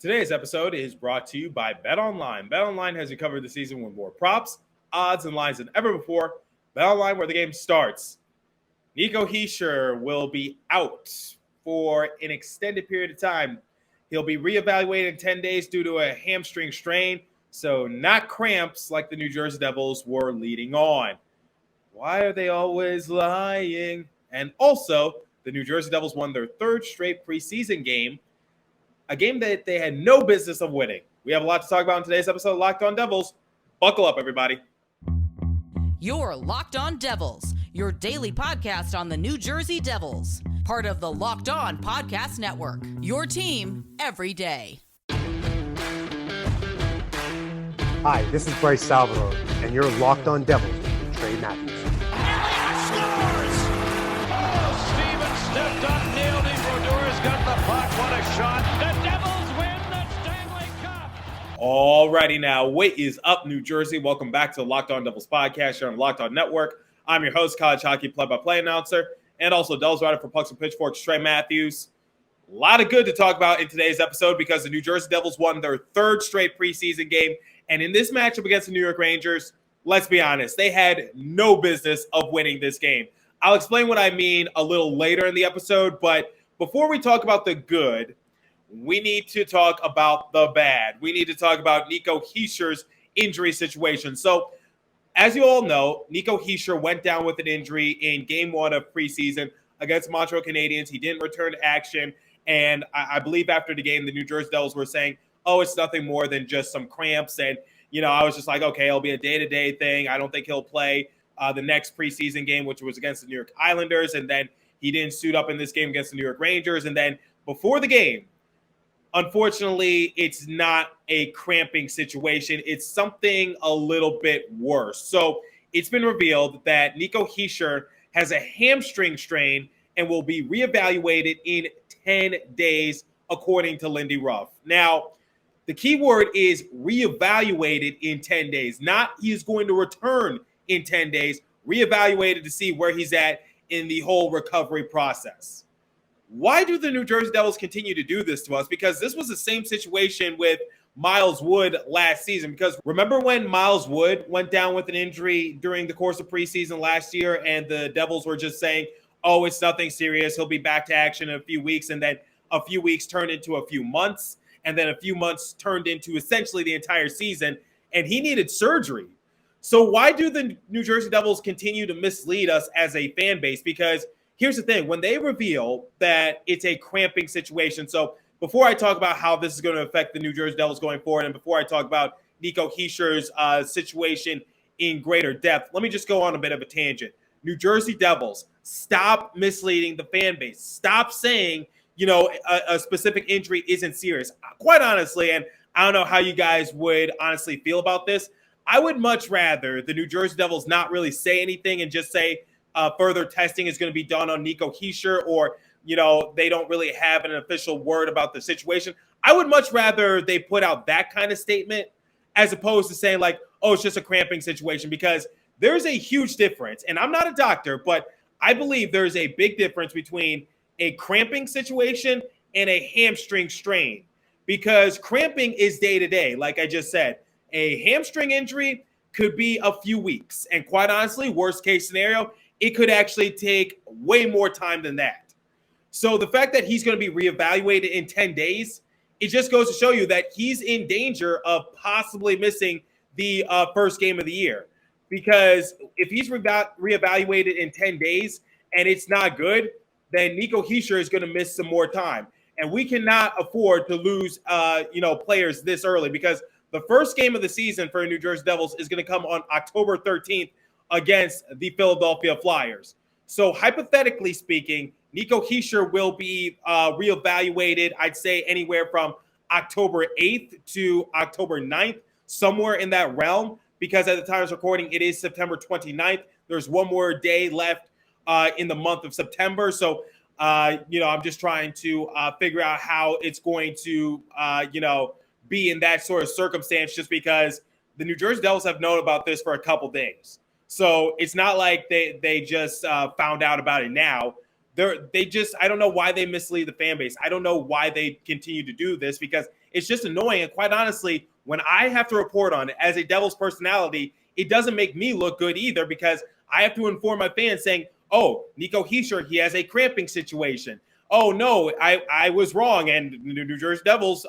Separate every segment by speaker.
Speaker 1: Today's episode is brought to you by BetOnline. BetOnline has you covered this season with more props, odds, and lines than ever before. BetOnline, where the game starts. Nico Hischier will be out for an extended period of time. He'll be reevaluated in 10 days due to a hamstring strain, so not cramps like the New Jersey Devils were leading on. Why are they always lying? And also, the New Jersey Devils won their third straight preseason game, a game that they had no business of winning. We have a lot to talk about in today's episode of Locked On Devils. Buckle up, everybody.
Speaker 2: You're Locked On Devils, your daily podcast on the New Jersey Devils. Part of the Locked On Podcast Network, your team every day.
Speaker 3: Hi, this is Bryce Salvador, and you're Locked On Devils with Trey Matthews.
Speaker 4: Elliott scores! Oh, Steven stepped up, nailed it. Brodor's got the puck. What a shot. The Devils win the Stanley Cup.
Speaker 1: Alrighty now, what is up, New Jersey? Welcome back to the Locked On Devils podcast here on the Locked On Network. I'm your host, college hockey play-by-play announcer, and also Devils writer for Pucks and Pitchforks, Trey Matthews. A lot of good to talk about in today's episode because the New Jersey Devils won their third straight preseason game. And in this matchup against the New York Rangers, let's be honest, they had no business of winning this game. I'll explain what I mean a little later in the episode, but before we talk about the good, we need to talk about the bad. We need to talk about Nico Hischier's injury situation. So, as you all know, Nico Hischier went down with an injury in Game 1 of preseason against the Montreal Canadiens. He didn't return to action, and I believe after the game, the New Jersey Devils were saying, oh, it's nothing more than just some cramps. And, I was just like, okay, it'll be a day-to-day thing. I don't think he'll play the next preseason game, which was against the New York Islanders. And then he didn't suit up in this game against the New York Rangers. And then before the game, unfortunately, it's not a cramping situation. It's something a little bit worse. So it's been revealed that Nico Hischier has a hamstring strain and will be reevaluated in 10 days, according to Lindy Ruff. Now, the key word is reevaluated in 10 days, not he is going to return in 10 days, reevaluated to see where he's at in the whole recovery process. Why do the New Jersey Devils continue to do this to us? Because this was the same situation with Miles Wood last season. Because remember when Miles Wood went down with an injury during the course of preseason last year and the Devils were just saying, oh, it's nothing serious. He'll be back to action in a few weeks. And then a few weeks turned into a few months. And then a few months turned into essentially the entire season. And he needed surgery. So why do the New Jersey Devils continue to mislead us as a fan base? Because here's the thing. When they reveal that it's a cramping situation. So before I talk about how this is going to affect the New Jersey Devils going forward, and before I talk about Nico Hischier's situation in greater depth, let me just go on a bit of a tangent. New Jersey Devils, stop misleading the fan base. Stop saying, a specific injury isn't serious. Quite honestly, and I don't know how you guys would honestly feel about this, I would much rather the New Jersey Devils not really say anything and just say further testing is going to be done on Nico Hischier, or, they don't really have an official word about the situation. I would much rather they put out that kind of statement as opposed to saying like, oh, it's just a cramping situation, because there's a huge difference. And I'm not a doctor, but I believe there's a big difference between a cramping situation and a hamstring strain, because cramping is day to day. Like I just said, a hamstring injury could be a few weeks. And quite honestly, worst case scenario, it could actually take way more time than that. So the fact that he's going to be reevaluated in 10 days, it just goes to show you that he's in danger of possibly missing the first game of the year. Because if he's reevaluated in 10 days and it's not good, then Nico Hischier is going to miss some more time. And we cannot afford to lose, players this early, because the first game of the season for New Jersey Devils is going to come on October 13th against the Philadelphia Flyers. So hypothetically speaking, Nico Hischier will be reevaluated, I'd say anywhere from October 8th to October 9th, somewhere in that realm, because at the time of recording, it is September 29th. There's one more day left in the month of September. So, I'm just trying to figure out how it's going to, be in that sort of circumstance, just because the New Jersey Devils have known about this for a couple days. So it's not like they just found out about it now. I don't know why they mislead the fan base. I don't know why they continue to do this, because it's just annoying. And quite honestly, when I have to report on it as a Devils personality, it doesn't make me look good either, because I have to inform my fans saying, oh, Nico Hischier, he has a cramping situation. Oh, no, I was wrong, and the New Jersey Devils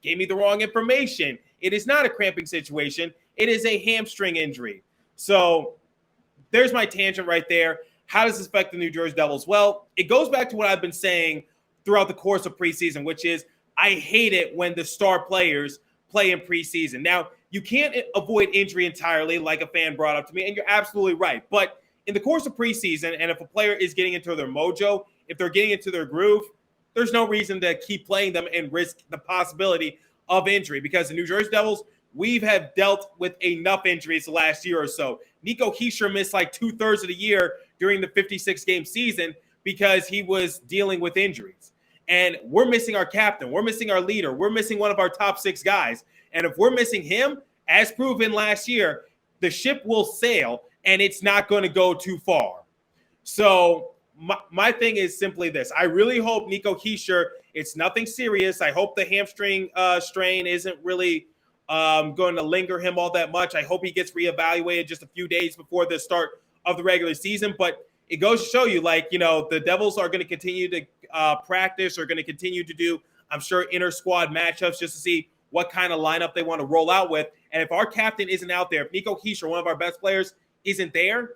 Speaker 1: gave me the wrong information. It is not a cramping situation. It is a hamstring injury. So there's my tangent right there. How does this affect the New Jersey Devils? Well, it goes back to what I've been saying throughout the course of preseason, which is I hate it when the star players play in preseason. Now, you can't avoid injury entirely, like a fan brought up to me, and you're absolutely right. But in the course of preseason, and if a player is getting into their mojo, if they're getting into their groove, there's no reason to keep playing them and risk the possibility of injury, because the New Jersey Devils, we have dealt with enough injuries the last year or so. Nico Hischier missed like 2/3 of the year during the 56-game season because he was dealing with injuries. And we're missing our captain. We're missing our leader. We're missing one of our top 6 guys. And if we're missing him, as proven last year, the ship will sail, and it's not going to go too far. So my thing is simply this. I really hope Nico Hischier, it's nothing serious. I hope the hamstring strain isn't really going to linger him all that much. I hope he gets reevaluated just a few days before the start of the regular season. But it goes to show you, like, you know, the Devils are going to continue to practice, are going to continue to do, I'm sure, inter-squad matchups just to see what kind of lineup they want to roll out with. And if our captain isn't out there, if Nico Hischier, one of our best players, isn't there,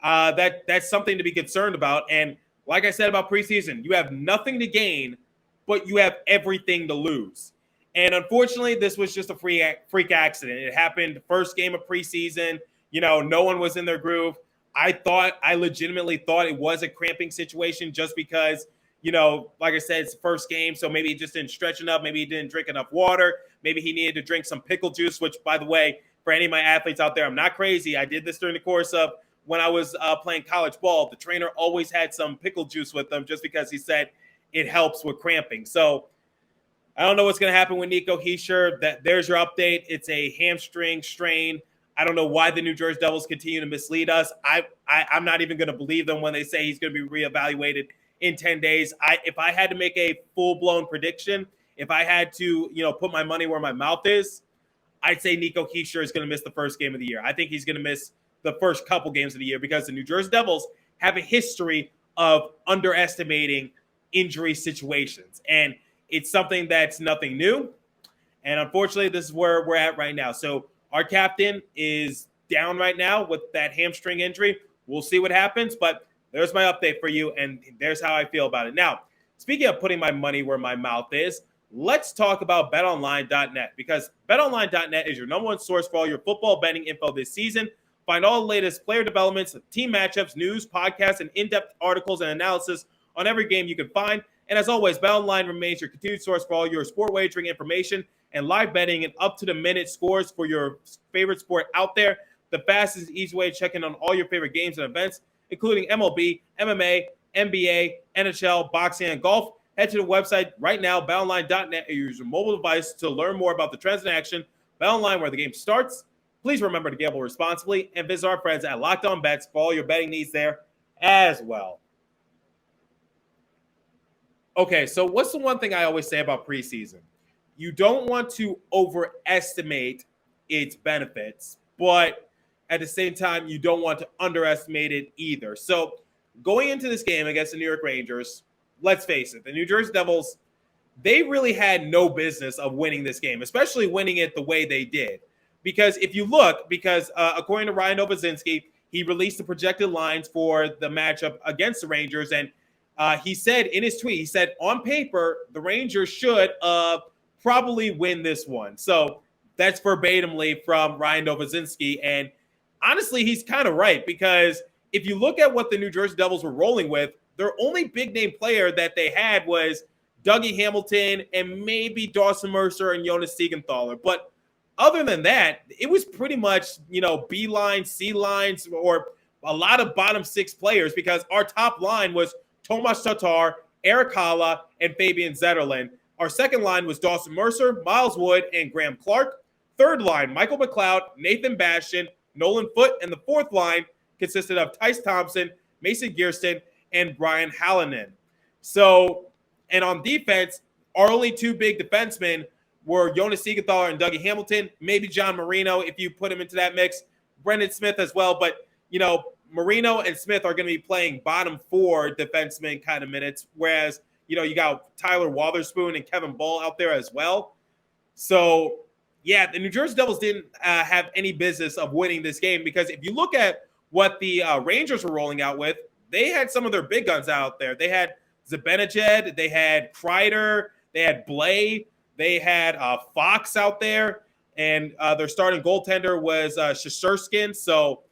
Speaker 1: that's something to be concerned about. And like I said about preseason, you have nothing to gain, but you have everything to lose. And unfortunately, this was just a freak accident. It happened first game of preseason. You know, no one was in their groove. I legitimately thought it was a cramping situation just because, you know, like I said, it's the first game, so maybe he just didn't stretch enough. Maybe he didn't drink enough water. Maybe he needed to drink some pickle juice, which, by the way, for any of my athletes out there, I'm not crazy. I did this during the course of when I was playing college ball. The trainer always had some pickle juice with them just because he said it helps with cramping. So I don't know what's going to happen with Nico Hischier. There's your update. It's a hamstring strain. I don't know why the New Jersey Devils continue to mislead us. I'm not even going to believe them when they say he's going to be reevaluated in 10 days. If I had to make a full-blown prediction, if I had to, you know, put my money where my mouth is, I'd say Nico Hischier is going to miss the first game of the year. I think he's going to miss the first couple games of the year because the New Jersey Devils have a history of underestimating injury situations. And it's something that's nothing new. And unfortunately, this is where we're at right now. So our captain is down right now with that hamstring injury. We'll see what happens, but there's my update for you, and there's how I feel about it. Now, speaking of putting my money where my mouth is, let's talk about BetOnline.net, because BetOnline.net is your number one source for all your football betting info this season. Find all the latest player developments, team matchups, news, podcasts, and in-depth articles and analysis on every game you can find. And as always, BetOnline remains your continued source for all your sport wagering information and live betting and up-to-the-minute scores for your favorite sport out there. The fastest, easy way to check in on all your favorite games and events, including MLB, MMA, NBA, NHL, boxing, and golf. Head to the website right now, betonline.net, or use your mobile device to learn more about the trends in action. BetOnline, where the game starts. Please remember to gamble responsibly and visit our friends at Locked On Bets for all your betting needs there as well. Okay, so what's the one thing I always say about preseason? You don't want to overestimate its benefits, but at the same time, you don't want to underestimate it either. So going into this game against the New York Rangers, let's face it, the New Jersey Devils, they really had no business of winning this game, especially winning it the way they did. Because if you look, according to Ryan Novozinski, he released the projected lines for the matchup against the Rangers, and he said in his tweet, he said, on paper, the Rangers should probably win this one. So that's verbatimly from Ryan Novozinski. And honestly, he's kind of right, because if you look at what the New Jersey Devils were rolling with, their only big-name player that they had was Dougie Hamilton and maybe Dawson Mercer and Jonas Siegenthaler. But other than that, it was pretty much, you know, B lines, C lines, or a lot of bottom six players, because our top line was Tomas Tatar, Eric Holla, and Fabian Zetterlund. Our second line was Dawson Mercer, Miles Wood, and Graham Clark. Third line, Michael McLeod, Nathan Bastian, Nolan Foote, and the fourth line consisted of Tice Thompson, Mason Gearston, and Brian Hallinan. So, and on defense, our only two big defensemen were Jonas Siegenthaler and Dougie Hamilton, maybe John Marino if you put him into that mix, Brendan Smith as well. But, Marino and Smith are going to be playing bottom four defensemen kind of minutes, whereas, you got Tyler Wotherspoon and Kevin Bull out there as well. So, yeah, the New Jersey Devils didn't have any business of winning this game because if you look at what the Rangers were rolling out with, they had some of their big guns out there. They had Zibanejad, they had Kreider, they had Blais, they had Fox out there, and their starting goaltender was Shesterkin. So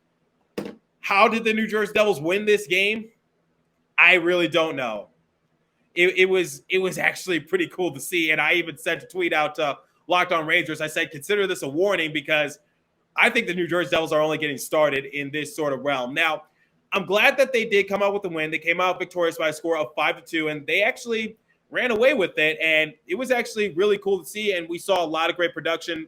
Speaker 1: how did the New Jersey Devils win this game? I really don't know. It was actually pretty cool to see, and I even sent a tweet out to Locked On Rangers. I said, consider this a warning because I think the New Jersey Devils are only getting started in this sort of realm. Now, I'm glad that they did come out with the win. They came out victorious by a score of 5-2, and they actually ran away with it, and it was actually really cool to see, and we saw a lot of great production.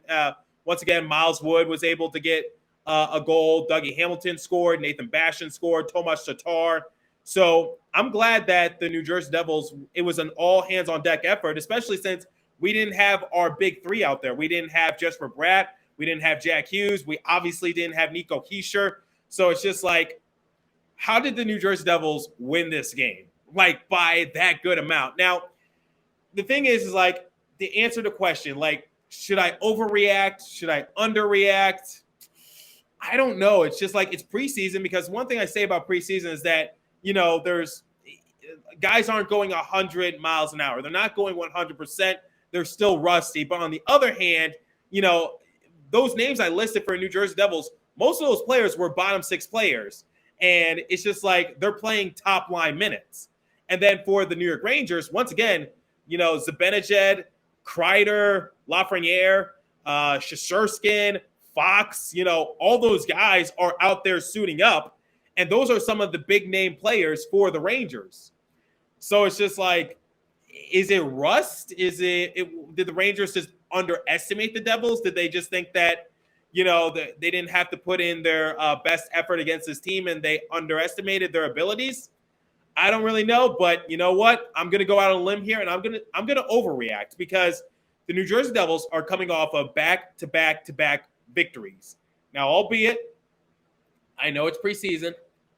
Speaker 1: Once again, Miles Wood was able to get a goal. Dougie Hamilton scored. Nathan Bastian scored. Tomas Tatar. So I'm glad that the New Jersey Devils, it was an all-hands-on-deck effort, especially since we didn't have our big three out there. We didn't have Jesper Bratt. We didn't have Jack Hughes. We obviously didn't have Nico Hischier. So it's just like, how did the New Jersey Devils win this game? Like, by that good amount. Now, the thing is like, the answer to the question, like, should I overreact? Should I underreact? I don't know. It's just like, it's preseason, because one thing I say about preseason is that, there's guys aren't going 100 miles an hour. They're not going 100%. They're still rusty. But on the other hand, those names I listed for New Jersey Devils, most of those players were bottom six players. And it's just like they're playing top line minutes. And then for the New York Rangers, once again, Zibanejad, Kreider, Lafreniere, Shesterkin, Fox, all those guys are out there suiting up. And those are some of the big name players for the Rangers. So it's just like, is it rust? Did the Rangers just underestimate the Devils? Did they just think that, they didn't have to put in their best effort against this team and they underestimated their abilities? I don't really know, but you know what? I'm going to go out on a limb here and I'm going to overreact because the New Jersey Devils are coming off of back-to-back victories. Now, albeit, I know it's preseason.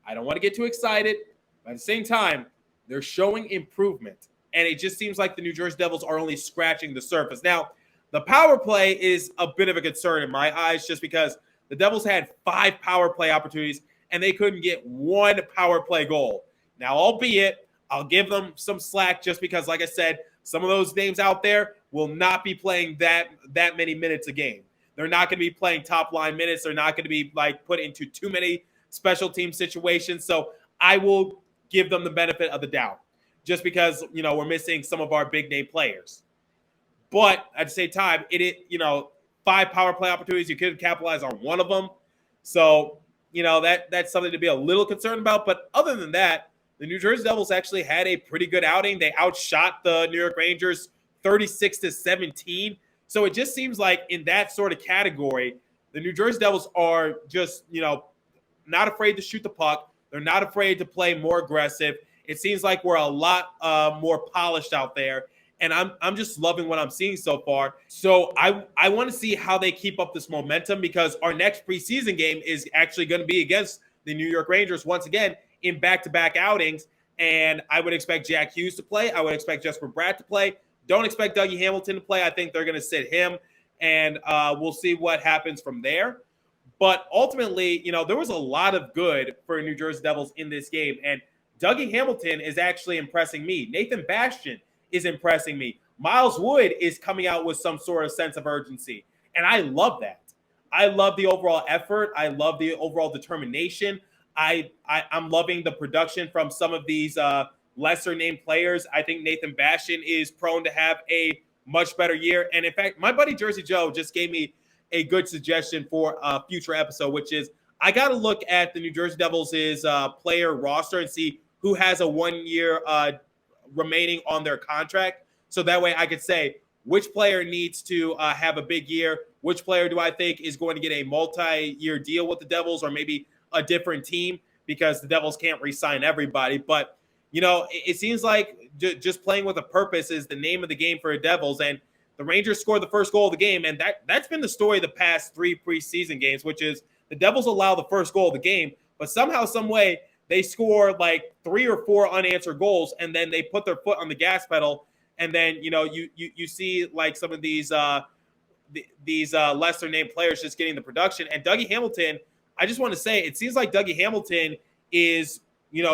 Speaker 1: I don't want to get too excited. But at the same time, they're showing improvement. And it just seems like the New Jersey Devils are only scratching the surface. Now, the power play is a bit of a concern in my eyes just because the Devils had 5 power play opportunities and they couldn't get 1 power play goal. Now, albeit, I'll give them some slack just because, like I said, some of those names out there will not be playing that many minutes a game. They're not going to be playing top-line minutes. They're not going to be, put into too many special team situations. So I will give them the benefit of the doubt just because, we're missing some of our big-name players. But at the same time, 5 power play opportunities, you could capitalize on one of them. So, that's something to be a little concerned about. But other than that, the New Jersey Devils actually had a pretty good outing. They outshot the New York Rangers 36-17. So it just seems like in that sort of category, the New Jersey Devils are just, not afraid to shoot the puck. They're not afraid to play more aggressive. It seems like we're a lot more polished out there. And I'm just loving what I'm seeing so far. So I want to see how they keep up this momentum because our next preseason game is actually going to be against the New York Rangers once again in back-to-back outings. And I would expect Jack Hughes to play. I would expect Jesper Bratt to play. Don't expect Dougie Hamilton to play. I think they're going to sit him, and we'll see what happens from there. But ultimately, there was a lot of good for New Jersey Devils in this game. And Dougie Hamilton is actually impressing me. Nathan Bastian is impressing me. Miles Wood is coming out with some sort of sense of urgency. And I love that. I love the overall effort. I love the overall determination. I'm loving the production from some of these lesser named players. I think Nathan Bastian is prone to have a much better year. And in fact, my buddy Jersey Joe just gave me a good suggestion for a future episode, which is I got to look at the New Jersey Devils' player roster and see who has a 1 year remaining on their contract. So that way I could say which player needs to have a big year, which player do I think is going to get a multi-year deal with the Devils or maybe a different team because the Devils can't re-sign everybody. But it seems like just playing with a purpose is the name of the game for the Devils. And the Rangers scored the first goal of the game. And that's been the story of the past 3 preseason games, which is the Devils allow the first goal of the game, but somehow, some way, they score like 3 or 4 unanswered goals, and then they put their foot on the gas pedal. And then, you see like some of these lesser named players just getting the production. And Dougie Hamilton, I just want to say, it seems like Dougie Hamilton is,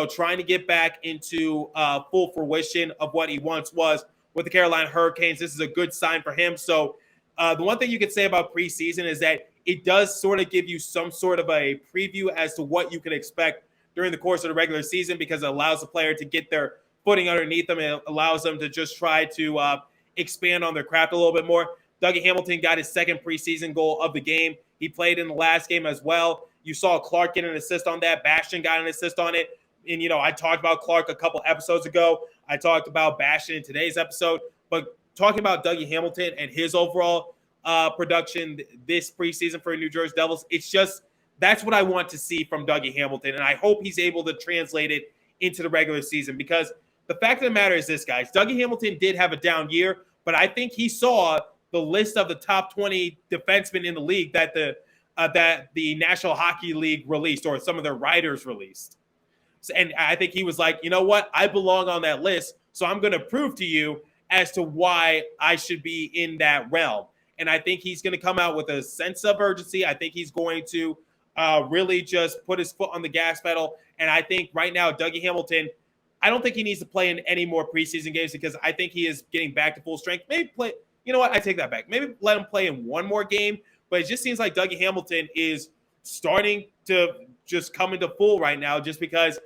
Speaker 1: trying to get back into full fruition of what he once was with the Carolina Hurricanes. This is a good sign for him. So the one thing you could say about preseason is that it does sort of give you some sort of a preview as to what you can expect during the course of the regular season, because it allows the player to get their footing underneath them. It allows them to just try to expand on their craft a little bit more. Dougie Hamilton got his second preseason goal of the game. He played in the last game as well. You saw Clark get an assist on that. Bastian got an assist on it. And, I talked about Clark a couple episodes ago. I talked about Bastian in today's episode. But talking about Dougie Hamilton and his overall production this preseason for the New Jersey Devils, it's just that's what I want to see from Dougie Hamilton. And I hope he's able to translate it into the regular season, because the fact of the matter is this, guys. Dougie Hamilton did have a down year, but I think he saw the list of the top 20 defensemen in the league that the National Hockey League released, or some of their writers released. And I think he was like, you know what? I belong on that list, so I'm going to prove to you as to why I should be in that realm. And I think he's going to come out with a sense of urgency. I think he's going to really just put his foot on the gas pedal. And I think right now, Dougie Hamilton, I don't think he needs to play in any more preseason games, because I think he is getting back to full strength. Maybe play, you know what? I take that back. Maybe let him play in one more game. But it just seems like Dougie Hamilton is starting to just come into full right now, just because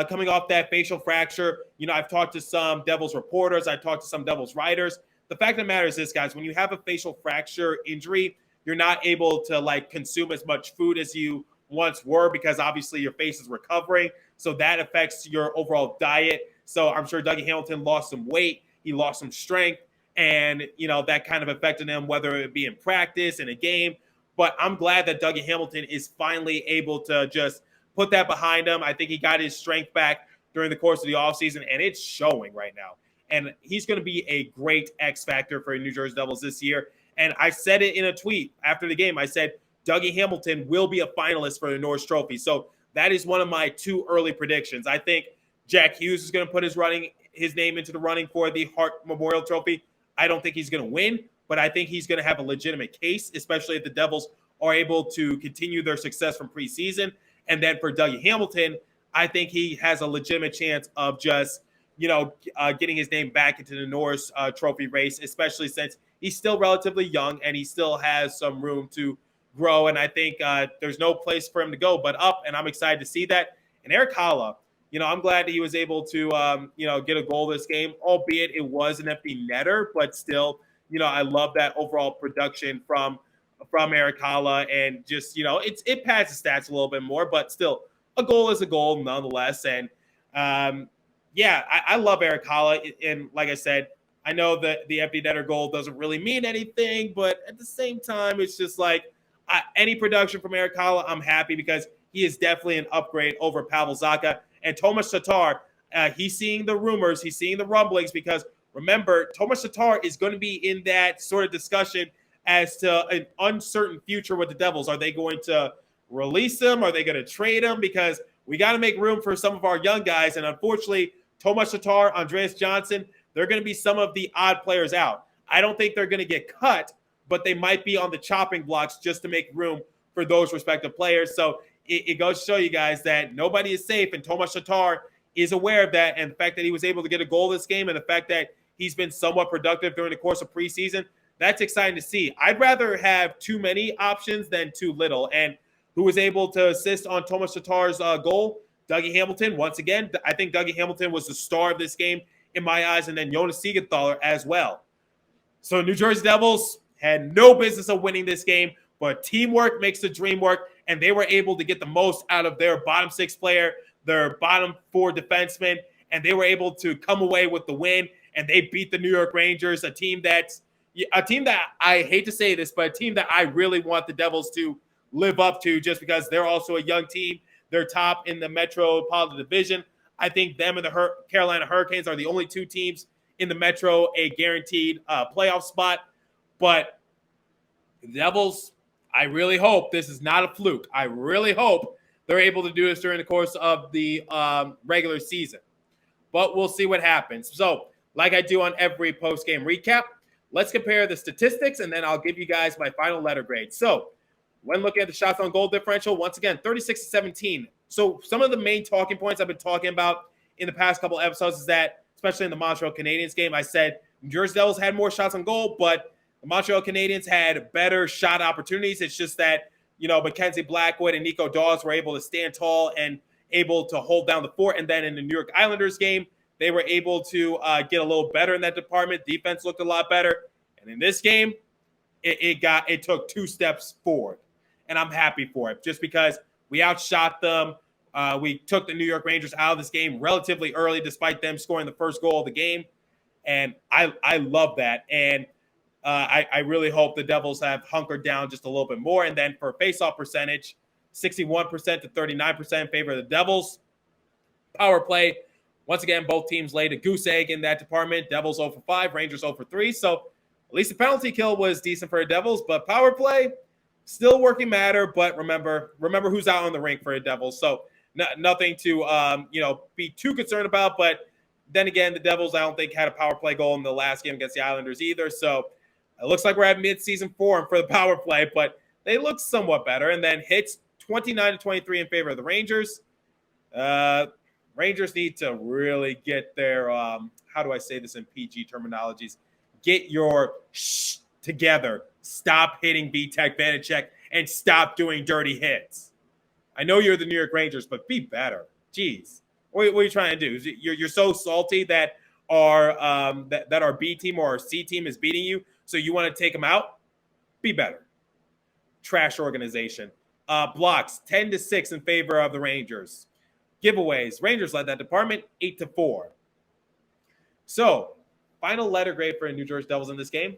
Speaker 1: coming off that facial fracture, I've talked to some Devils reporters. I've talked to some Devils writers. The fact of the matter is this, guys, when you have a facial fracture injury, you're not able to consume as much food as you once were, because obviously your face is recovering. So that affects your overall diet. So I'm sure Dougie Hamilton lost some weight. He lost some strength. And, that kind of affected him, whether it be in practice, in a game. But I'm glad that Dougie Hamilton is finally able to just put that behind him. I think he got his strength back during the course of the offseason, and it's showing right now. And he's going to be a great X factor for New Jersey Devils this year. And I said it in a tweet after the game. I said, Dougie Hamilton will be a finalist for the Norris Trophy. So that is one of my 2 early predictions. I think Jack Hughes is going to put his name into the running for the Hart Memorial Trophy. I don't think he's going to win, but I think he's going to have a legitimate case, especially if the Devils are able to continue their success from preseason. And then for Dougie Hamilton, I think he has a legitimate chance of just, getting his name back into the Norris Trophy race, especially since he's still relatively young and he still has some room to grow. And I think there's no place for him to go but up, and I'm excited to see that. And Eric Holla, I'm glad he was able to, get a goal this game, albeit it was an empty netter, but still, I love that overall production from Eric Holla, and just, it pads the stats a little bit more, but still, a goal is a goal nonetheless. And I love Eric Holla, and like I said, I know that the empty netter goal doesn't really mean anything, but at the same time, it's just like any production from Eric Holla, I'm happy, because he is definitely an upgrade over Pavel Zacha. And Tomas Tatar, he's seeing the rumors, he's seeing the rumblings, because remember, Tomas Tatar is going to be in that sort of discussion as to an uncertain future with the Devils. Are they going to release him? Are they going to trade him? Because we got to make room for some of our young guys. And unfortunately, Tomas Tatar, Andreas Johnson, they're going to be some of the odd players out. I don't think they're going to get cut, but they might be on the chopping blocks just to make room for those respective players. So it goes to show you guys that nobody is safe, and Tomas Tatar is aware of that. And the fact that he was able to get a goal this game, and the fact that he's been somewhat productive during the course of preseason, that's exciting to see. I'd rather have too many options than too little. And who was able to assist on Tomas Tatar's goal? Dougie Hamilton. Once again, I think Dougie Hamilton was the star of this game in my eyes, and then Jonas Siegenthaler as well. So New Jersey Devils had no business of winning this game, but teamwork makes the dream work, and they were able to get the most out of their bottom 6 player, their bottom 4 defensemen, and they were able to come away with the win, and they beat the New York Rangers, a team that I hate to say this, but a team that I really want the Devils to live up to, just because they're also a young team. They're top in the Metropolitan Division. I think them and the Carolina Hurricanes are the only two teams in the Metro a guaranteed playoff spot. But the Devils, I really hope this is not a fluke. I really hope they're able to do this during the course of the regular season. But we'll see what happens. So, like I do on every post-game recap, let's compare the statistics, and then I'll give you guys my final letter grade. So, when looking at the shots on goal differential, once again, 36-17. So, some of the main talking points I've been talking about in the past couple episodes is that, especially in the Montreal Canadiens game, I said New Jersey Devils had more shots on goal, but the Montreal Canadiens had better shot opportunities. It's just that, Mackenzie Blackwood and Nico Dawes were able to stand tall and able to hold down the fort. And then in the New York Islanders game, they were able to get a little better in that department. Defense looked a lot better. And in this game, it took 2 steps forward. And I'm happy for it just because we outshot them. We took the New York Rangers out of this game relatively early, despite them scoring the first goal of the game. And I love that. And I really hope the Devils have hunkered down just a little bit more. And then for faceoff percentage, 61% to 39% in favor of the Devils. Power play, once again, both teams laid a goose egg in that department. Devils 0 for 5, Rangers 0 for 3. So at least the penalty kill was decent for the Devils, but power play, still working matter. But remember who's out on the rink for the Devils. So nothing to be too concerned about. But then again, the Devils, I don't think, had a power play goal in the last game against the Islanders either. So it looks like we're at mid-season form for the power play, but they look somewhat better. And then hits 29-23 in favor of the Rangers. Rangers need to really get their, how do I say this in PG terminologies? Get your shh together. Stop hitting Vitek Vanacek and stop doing dirty hits. I know you're the New York Rangers, but be better. Jeez. What are you trying to do? You're so salty that our B team or our C team is beating you, so you want to take them out? Be better. Trash organization. Blocks 10-6 in favor of the Rangers. Giveaways. Rangers led that department 8-4. So, final letter grade for the New Jersey Devils in this game.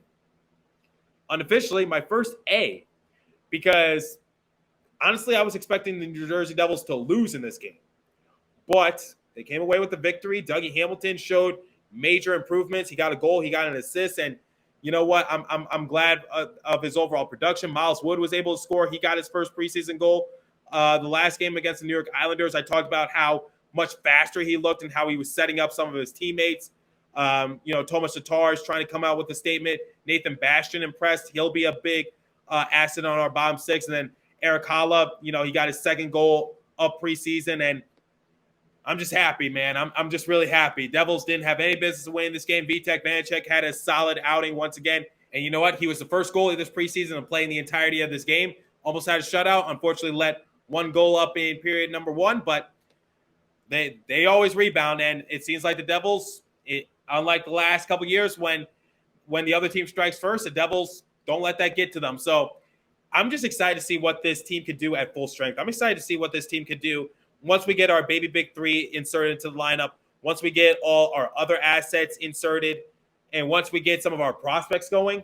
Speaker 1: Unofficially, my first A, because honestly, I was expecting the New Jersey Devils to lose in this game. But they came away with the victory. Dougie Hamilton showed major improvements. He got a goal. He got an assist. And you know what? I'm glad of his overall production. Miles Wood was able to score. He got his first preseason goal. The last game against the New York Islanders, I talked about how much faster he looked and how he was setting up some of his teammates. Thomas Tatar is trying to come out with a statement. Nathan Bastian impressed. He'll be a big asset on our bottom six. And then Eric Holla, he got his second goal of preseason. And I'm just happy, man. I'm just really happy. Devils didn't have any business winning this game. Vitek Vanacek had a solid outing once again. And you know what? He was the first goalie this preseason to play in the entirety of this game. Almost had a shutout. Unfortunately, let one goal up in period number 1. But they always rebound. And it seems like the Devils, unlike the last couple years when the other team strikes first, the Devils don't let that get to them. So I'm just excited to see what this team could do at full strength. I'm excited to see what this team could do once we get our baby big three inserted into the lineup, once we get all our other assets inserted, and once we get some of our prospects going.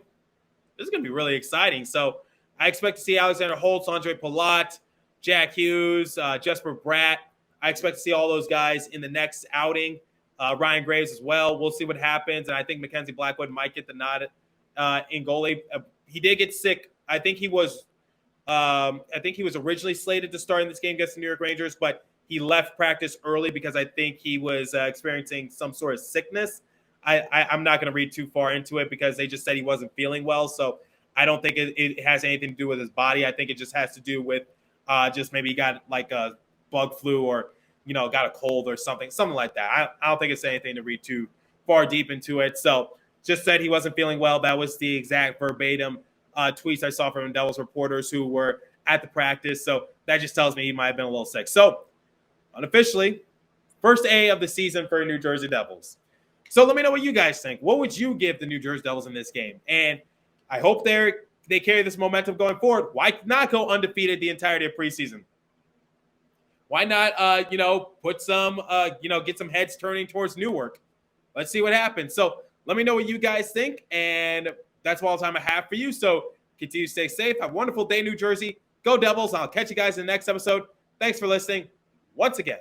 Speaker 1: This is going to be really exciting. So I expect to see Alexander Holtz, Andre Palat, Jack Hughes, Jesper Bratt. I expect to see all those guys in the next outing. Ryan Graves as well. We'll see what happens. And I think Mackenzie Blackwood might get the nod in goalie. He did get sick. I think he was originally slated to start in this game against the New York Rangers, but he left practice early because I think he was experiencing some sort of sickness. I'm not going to read too far into it because they just said he wasn't feeling well. So I don't think it has anything to do with his body. I think it just has to do with just maybe he got like a bug flu or, got a cold or something like that. I don't think it's anything to read too far deep into it. So just said he wasn't feeling well. That was the exact verbatim tweets I saw from Devils reporters who were at the practice. So that just tells me he might have been a little sick. So unofficially, first A of the season for New Jersey Devils. So let me know what you guys think. What would you give the New Jersey Devils in this game? And I hope they carry this momentum going forward. Why not go undefeated the entirety of preseason? Why not, put some, get some heads turning towards Newark? Let's see what happens. So let me know what you guys think. And that's all the time I have for you. So continue to stay safe. Have a wonderful day, New Jersey. Go Devils. I'll catch you guys in the next episode. Thanks for listening once again.